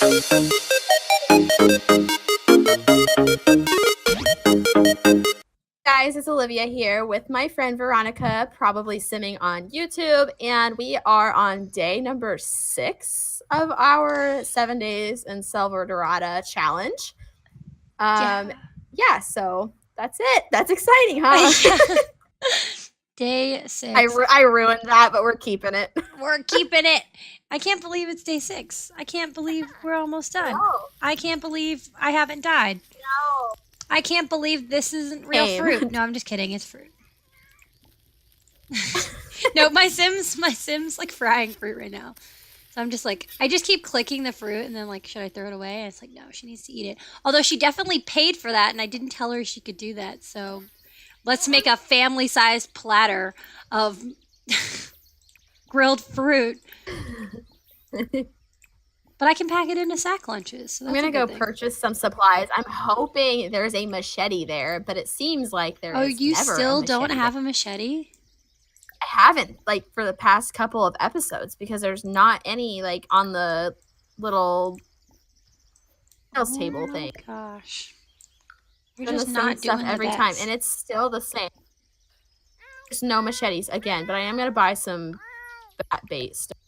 Guys, it's Olivia here with my friend Veronica, probably simming on YouTube, and we are on day number 6 of our 7 days in Selvadorada challenge. Yeah, so that's it. That's exciting, huh? Day 6. I ruined that, but we're keeping it. We're keeping it. I can't believe it's day 6. I can't believe we're almost done. No. I can't believe I haven't died. No. I can't believe this isn't real fruit. No, I'm just kidding. It's fruit. No, my Sims like frying fruit right now. So I'm just like, I just keep clicking the fruit and then like, should I throw it away? And it's like, no, she needs to eat it. Although she definitely paid for that and I didn't tell her she could do that. So let's make a family-sized platter of grilled fruit. But I can pack it into sack lunches. So I'm going to go purchase some supplies. I'm hoping there's a machete there, but it seems like there is never a machete. Oh, you still don't have a machete? I haven't, like, for the past couple of episodes because there's not any, like, on the little sales table thing. Oh, gosh. You're just not doing stuff every time, and it's still the same. There's no machetes again, but I am going to buy some bat bait stuff.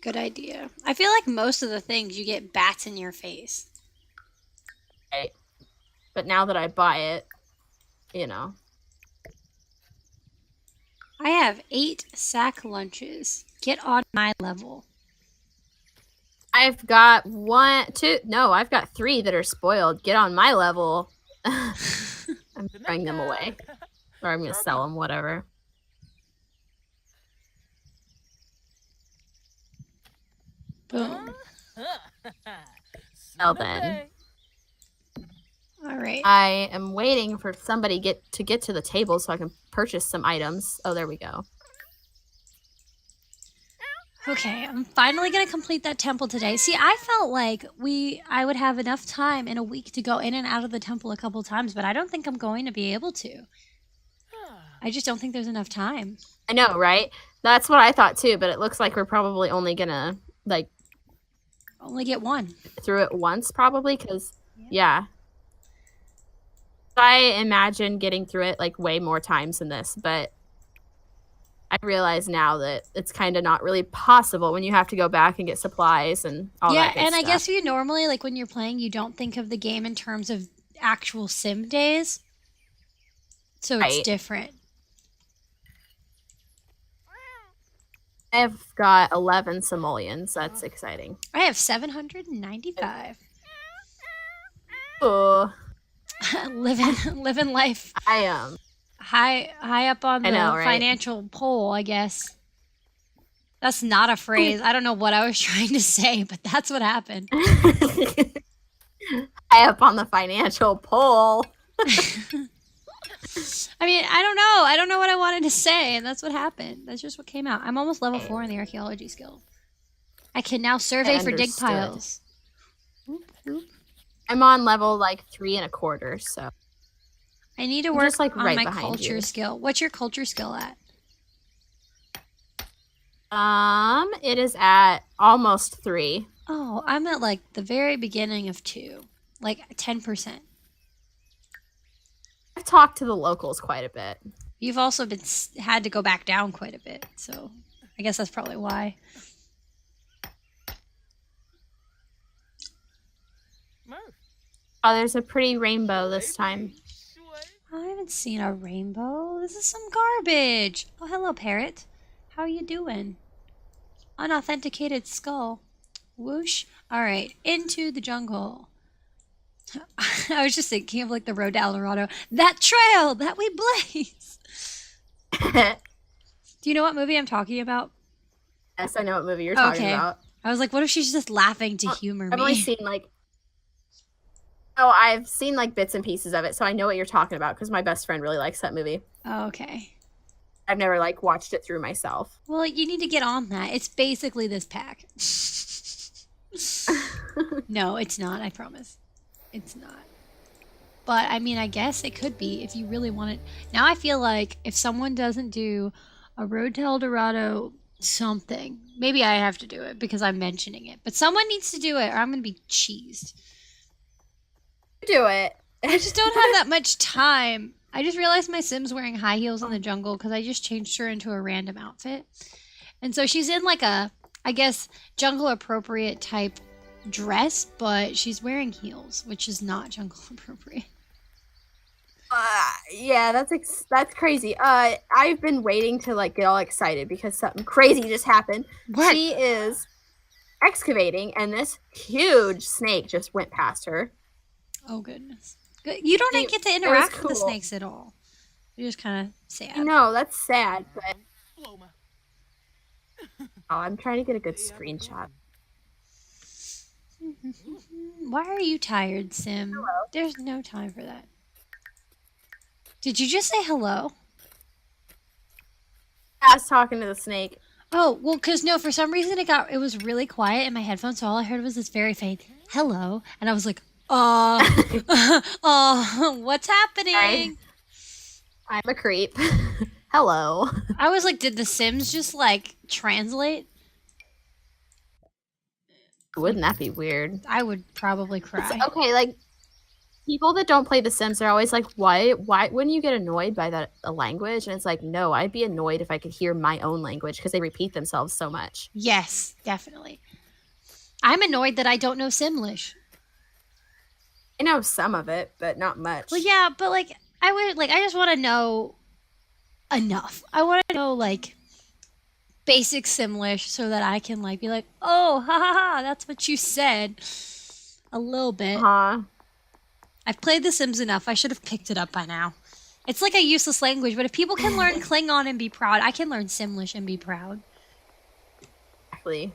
Good idea. I feel like most of the things you get bats in your face. Right. But now that I buy it, you know. I have 8 sack lunches. Get on my level. I've got 3 that are spoiled. Get on my level. I'm throwing them away. Or I'm going to sell them, whatever. Boom. Well then. Alright. I am waiting for somebody to get to the table so I can purchase some items. Oh, there we go. Okay, I'm finally going to complete that temple today. See, I felt like I would have enough time in a week to go in and out of the temple a couple times, but I don't think I'm going to be able to. I just don't think there's enough time. I know, right? That's what I thought too, but it looks like we're probably only going to, like, only get one. Through it once, probably, because, yeah. I imagine getting through it, like, way more times than this, but I realize now that it's kind of not really possible when you have to go back and get supplies and all that good and stuff. I guess you normally, like, when you're playing, you don't think of the game in terms of actual sim days. So it's different. I've got 11 simoleons. That's exciting. I have 795. Oh. living life. I am. High up on the financial pole, I guess. That's not a phrase. I don't know what I was trying to say, but that's what happened. High up on the financial pole. I mean, I don't know. I don't know what I wanted to say, and that's what happened. That's just what came out. I'm almost level 4 in the archaeology skill. I can now survey for dig piles. I'm on level, like, 3 1/4, so. I need to work on my culture skill. What's your culture skill at? It is at almost 3. Oh, I'm at, like, the very beginning of 2. Like, 10%. I've talked to the locals quite a bit. You've also had to go back down quite a bit, so I guess that's probably why. Oh, there's a pretty rainbow this time. I haven't seen a rainbow. This is some garbage. Oh, hello, parrot. How are you doing? Unauthenticated skull. Whoosh. All right, into the jungle. I was just thinking of, like, the road to El Dorado. That trail that we blaze. Do you know what movie I'm talking about? Yes, I know what movie you're talking about. I was like, what if she's just laughing to humor me? I've only seen, like... Oh, I've seen, like, bits and pieces of it, so I know what you're talking about, because my best friend really likes that movie. Oh, okay. I've never, like, watched it through myself. Well, you need to get on that. It's basically this pack. No, it's not, I promise. It's not. But, I mean, I guess it could be if you really want it. Now I feel like if someone doesn't do a Road to El Dorado something. Maybe I have to do it because I'm mentioning it. But someone needs to do it or I'm going to be cheesed. Do it. I just don't have that much time. I just realized my Sim's wearing high heels in the jungle because I just changed her into a random outfit. And so she's in like a, I guess, jungle appropriate type dress, but she's wearing heels, which is not jungle appropriate. Yeah, that's crazy. I've been waiting to like get all excited because something crazy just happened. What? She is excavating, and this huge snake just went past her. Oh goodness. You don't get to interact with the snakes at all. You're just kind of sad. No, that's sad, but I'm trying to get a good screenshot. Why are you tired, Sim? Hello. There's no time for that. Did you just say hello? I was talking to the snake. Oh, well, because no, for some reason it was really quiet in my headphones, so all I heard was this very faint hello, and I was like, what's happening? I'm a creep. Hello. I was like, did the Sims just like translate? Wouldn't that be weird? I would probably cry. Okay, like people that don't play The Sims are always like, why wouldn't you get annoyed by that a language? And it's like, no, I'd be annoyed if I could hear my own language because they repeat themselves so much. Yes, definitely. I'm annoyed that I don't know Simlish. I know some of it, but not much. Well, yeah, but like I just want to know enough. I want to know like basic Simlish so that I can like be like, oh, ha ha ha, that's what you said. A little bit. I've played The Sims enough. I should have picked it up by now. It's like a useless language, but if people can learn Klingon and be proud, I can learn Simlish and be proud. Exactly.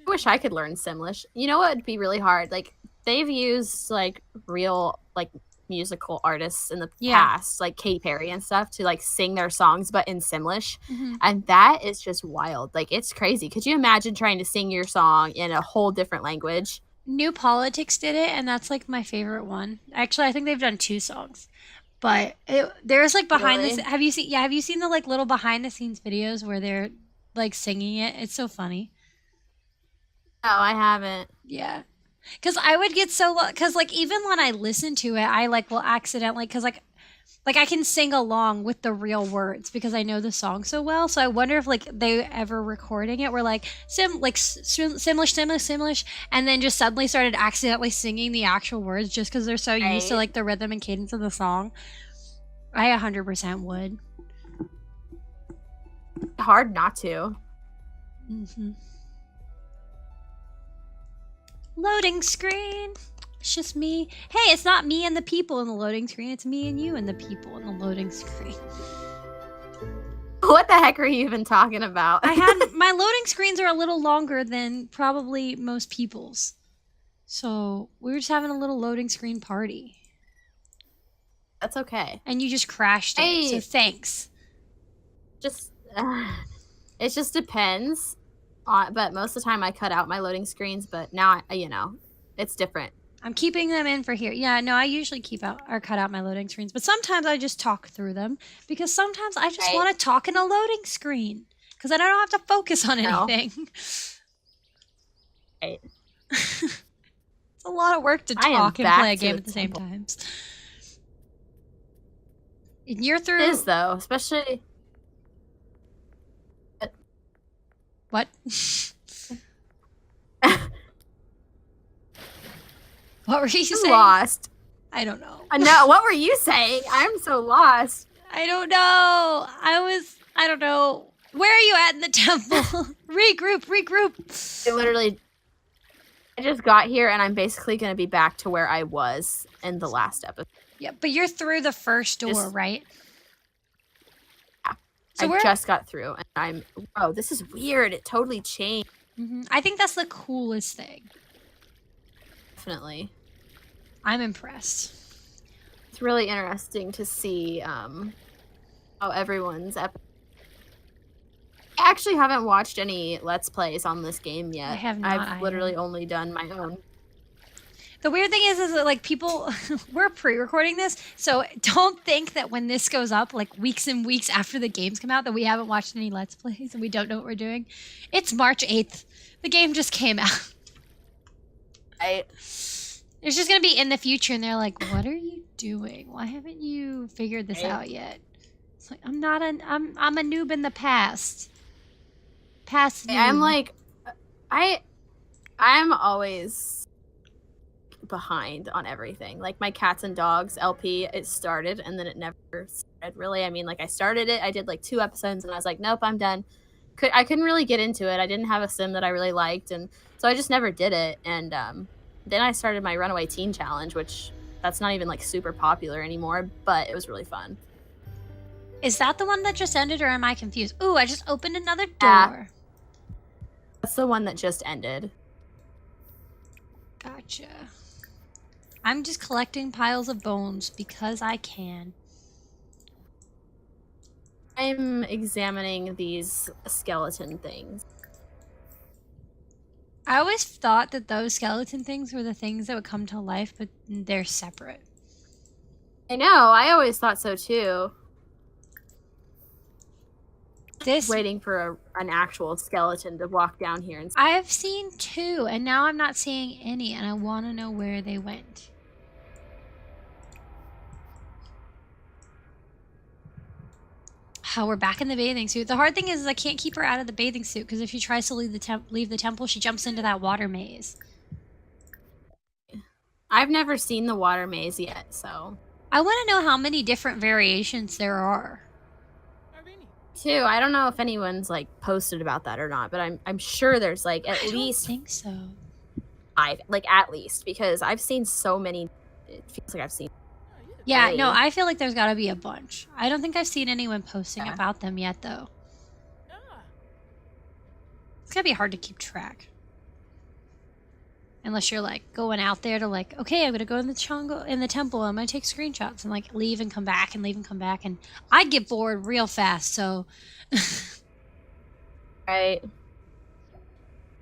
I wish I could learn Simlish. You know what would be really hard? Like they've used like real like musical artists in the past, like Katy Perry and stuff, to like sing their songs but in Simlish. And that is just wild. Like it's crazy. Could you imagine trying to sing your song in a whole different language? New Politics did it, and that's like my favorite one. Actually, I think they've done 2 songs. But there's like behind this. Have you seen? Yeah, have you seen the like little behind the scenes videos where they're like singing it? It's so funny. No, I haven't. Yeah. Because I would get so, because like even when I listen to it, I like will accidentally, because like I can sing along with the real words because I know the song so well. So I wonder if like they ever recording it were like Simlish, and then just suddenly started accidentally singing the actual words just because they're so used to like the rhythm and cadence of the song. I 100% would. Hard not to. Loading screen. It's just me. Hey, it's not me and the people in the loading screen. It's me and you and the people in the loading screen. What the heck are you even talking about? My loading screens are a little longer than probably most people's. So we were just having a little loading screen party. That's okay. And you just crashed it. So thanks. It just depends. But most of the time I cut out my loading screens, but now it's different. I'm keeping them in for here. Yeah, no, I usually cut out my loading screens, but sometimes I just talk through them because sometimes I just want to talk in a loading screen because I don't have to focus on anything. Right. It's a lot of work to talk and play a game at the same times. And you're through. It is though, especially. What? What were you saying? Lost. I don't know. No, what were you saying? I'm so lost. I don't know. I don't know. Where are you at in the temple? Regroup. I just got here and I'm basically going to be back to where I was in the last episode. Yeah, but you're through the first door, right? So I just got through and this is weird. It totally changed. I think that's the coolest thing. Definitely. I'm impressed. It's really interesting to see how everyone's I actually haven't watched any Let's Plays on this game yet. I have not. I've literally only done my own. The weird thing is that like people, we're pre-recording this, so don't think that when this goes up, like weeks and weeks after the games come out, that we haven't watched any Let's Plays and we don't know what we're doing. It's March 8th. The game just came out. It's just gonna be in the future, and they're like, "What are you doing? Why haven't you figured this out yet?" It's like I'm a noob in the past. Past noob. I'm like, I'm always behind on everything. Like my Cats and Dogs LP, it started and then it never started really. I mean, like I started it, I did like 2 episodes and I was like, nope, I'm done. I couldn't really get into it. I didn't have a sim that I really liked, and so I just never did it. And then I started my Runaway Teen Challenge, which that's not even like super popular anymore, but it was really fun. Is that the one that just ended, or am I confused? Ooh, I just opened another door. That's the one that just ended. Gotcha. I'm just collecting piles of bones because I can. I'm examining these skeleton things. I always thought that those skeleton things were the things that would come to life, but they're separate. I know, I always thought so too. Waiting for an actual skeleton to walk down here. And I've seen 2, and now I'm not seeing any, and I want to know where they went. Oh, we're back in the bathing suit. The hard thing is I can't keep her out of the bathing suit, because if she tries to leave the temple, she jumps into that water maze. I've never seen the water maze yet, so... I want to know how many different variations there are. Too. I don't know if anyone's like posted about that or not, but I'm sure there's like at least... I think so. 5, like at least, because I've seen so many... It feels like I've seen... Yeah, no, I feel like there's got to be a bunch. I don't think I've seen anyone posting about them yet, though. It's going to be hard to keep track. Unless you're, like, going out there to, like, okay, I'm going to go in the temple, I'm going to take screenshots and, like, leave and come back and leave and come back. And I'd get bored real fast, so... Right.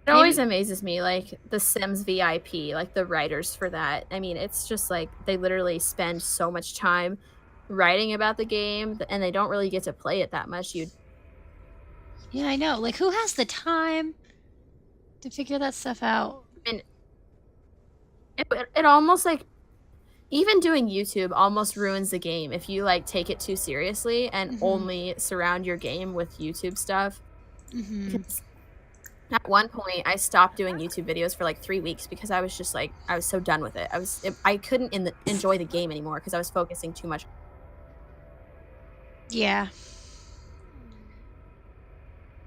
It always amazes me, like, the Sims VIP, like, the writers for that. I mean, it's just, like, they literally spend so much time writing about the game, and they don't really get to play it that much. Yeah, I know. Like, who has the time to figure that stuff out? And it almost, like, even doing YouTube almost ruins the game if you, like, take it too seriously and only surround your game with YouTube stuff. Because at one point, I stopped doing YouTube videos for like 3 weeks because I was just like, I was so done with it. I couldn't enjoy the game anymore because I was focusing too much. Yeah.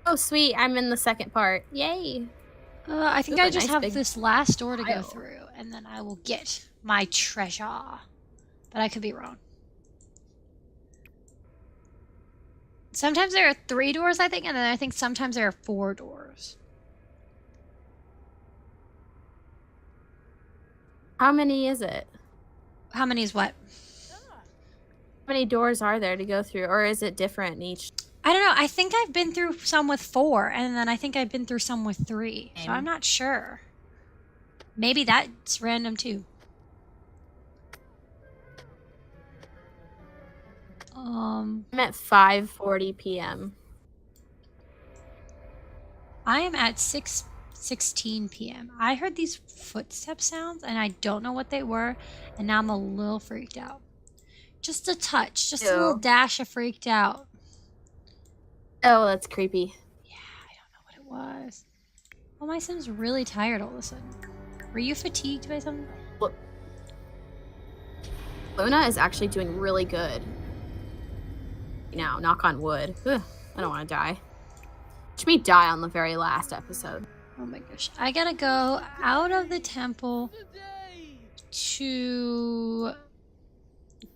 Oh, sweet. I'm in the second part. Yay. I think I just have this last door to go through, and then I will get my treasure. But I could be wrong. Sometimes there are 3 doors, I think, and then I think sometimes there are 4 doors. How many is it? How many is what? How many doors are there to go through, or is it different in each? I don't know. I think I've been through some with 4, and then I think I've been through some with 3. So I'm not sure. Maybe that's random too. I'm at 5:40 p.m. I am at 6:16 p.m. I heard these footstep sounds, and I don't know what they were, and now I'm a little freaked out. Just a touch, just a little dash of freaked out. Oh, that's creepy. Yeah, I don't know what it was. Oh, my Sim's really tired all of a sudden. Were you fatigued by something? Look, Luna is actually doing really good. Now, knock on wood. Ugh, I don't want to die. Watch me die on the very last episode. Oh my gosh. I gotta go out of the temple to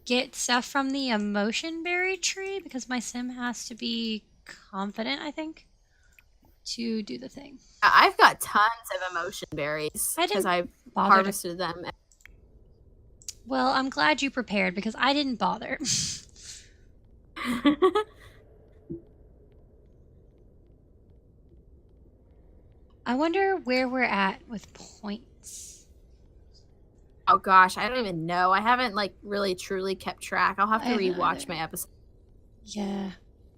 get stuff from the emotion berry tree because my Sim has to be confident, I think, to do the thing. I've got tons of emotion berries because I harvested them. Well, I'm glad you prepared because I didn't bother. I wonder where we're at with points. Oh gosh, I don't even know. I haven't like really truly kept track. I'll have to rewatch my episode. Yeah.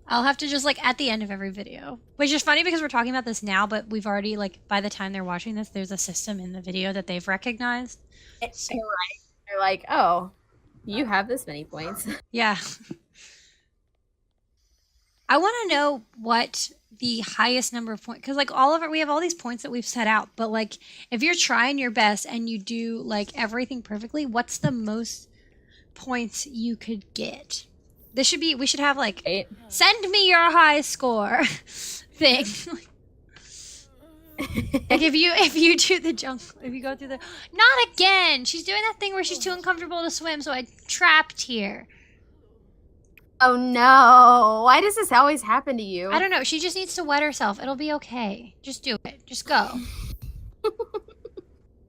I'll have to just like at the end of every video. Which is funny because we're talking about this now, but we've already like by the time they're watching this, there's a system in the video that they've recognized. So, they're like, oh, you have this many points. Yeah. I want to know what the highest number of points, because like all of it, we have all these points that we've set out, but like if you're trying your best and you do like everything perfectly, what's the most points you could get? This should be, we should have like, send me your high score thing. Like if you do the jungle, if you go through the, not again, she's doing that thing where she's too uncomfortable to swim, so I'm trapped here. Oh no, why does this always happen to you? I don't know, she just needs to wet herself. It'll be okay. Just do it. Just go.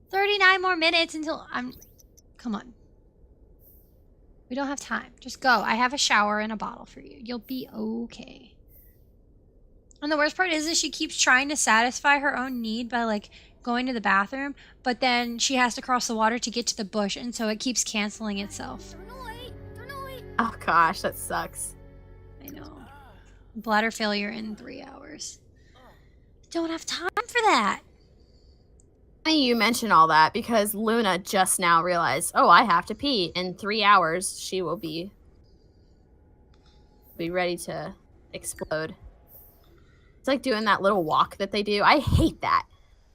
39 more minutes until come on. We don't have time. Just go. I have a shower and a bottle for you. You'll be okay. And the worst part is she keeps trying to satisfy her own need by like going to the bathroom, but then she has to cross the water to get to the bush, and so it keeps canceling itself. Oh gosh, that sucks. I know. Bladder failure in 3 hours. Don't have time for that. Funny you mention all that because Luna just now realized, oh, I have to pee. In 3 hours, she will be ready to explode. It's like doing that little walk that they do. I hate that.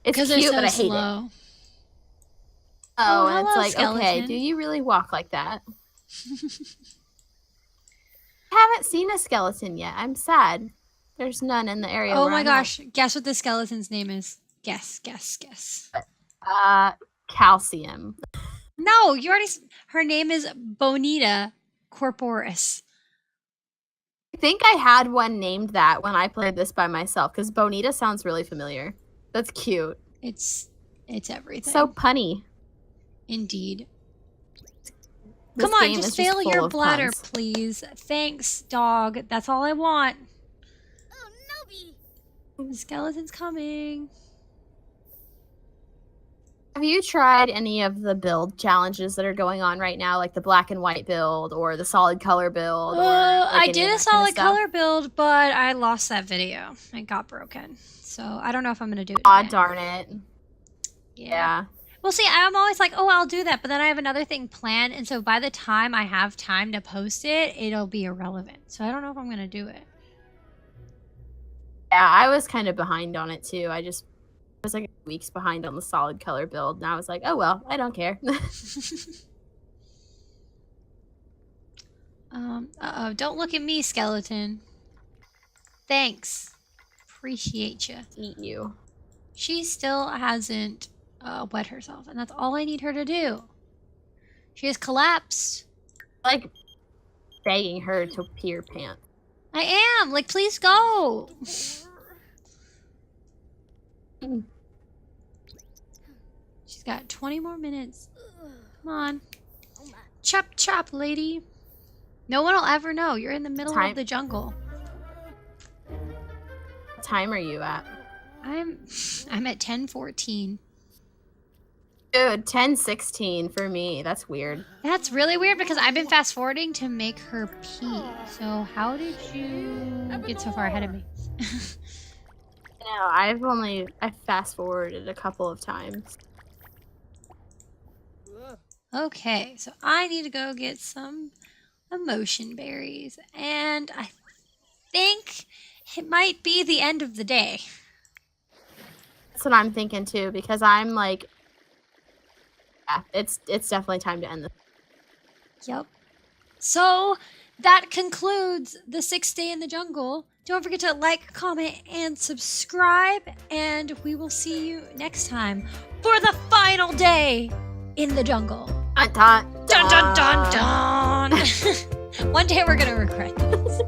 It's cute, so but I hate slow. it. Oh, and it's like, skeleton. Okay, do you really walk like that? I haven't seen a skeleton yet. I'm sad. There's none in the area. Oh my gosh. Guess what the skeleton's name is. Guess. Calcium. No, you already... Her name is Bonita Corporis. I think I had one named that when I played this by myself, because Bonita sounds really familiar. That's cute. It's everything. So punny. Indeed. Come on, just fail your bladder, please. Thanks, dog. That's all I want. Oh, no. The skeleton's coming. Have you tried any of the build challenges that are going on right now, like the black and white build or the solid color build? Or I did a solid color build, but I lost that video. It got broken. So I don't know if I'm going to do it. Aw, darn it. Yeah. Well, see, I'm always like, oh, I'll do that. But then I have another thing planned. And so by the time I have time to post it, it'll be irrelevant. So I don't know if I'm going to do it. Yeah, I was kind of behind on it, too. I was like weeks behind on the solid color build. And I was like, oh, well, I don't care. Uh-oh. Don't look at me, skeleton. Thanks. Appreciate you. Eat you. She still hasn't... wet herself, and that's all I need her to do. She has collapsed. Like begging her to pee her pants. I am. Like, please go. She's got 20 more minutes. Come on. Chop, chop, lady. No one will ever know. You're in the middle of the jungle. What time are you at? I'm at 10:14. Dude, 10:16 for me. That's weird. That's really weird because I've been fast forwarding to make her pee. So how did you get so far ahead of me? No, I fast forwarded a couple of times. Okay, so I need to go get some emotion berries, and I think it might be the end of the day. That's what I'm thinking too, because I'm like, yeah, it's definitely time to end this. Yep. So that concludes the 6th day in the jungle. Don't forget to like, comment, and subscribe, and we will see you next time for the final day in the jungle. Dun dun dun dun dun dun. One day we're gonna regret this.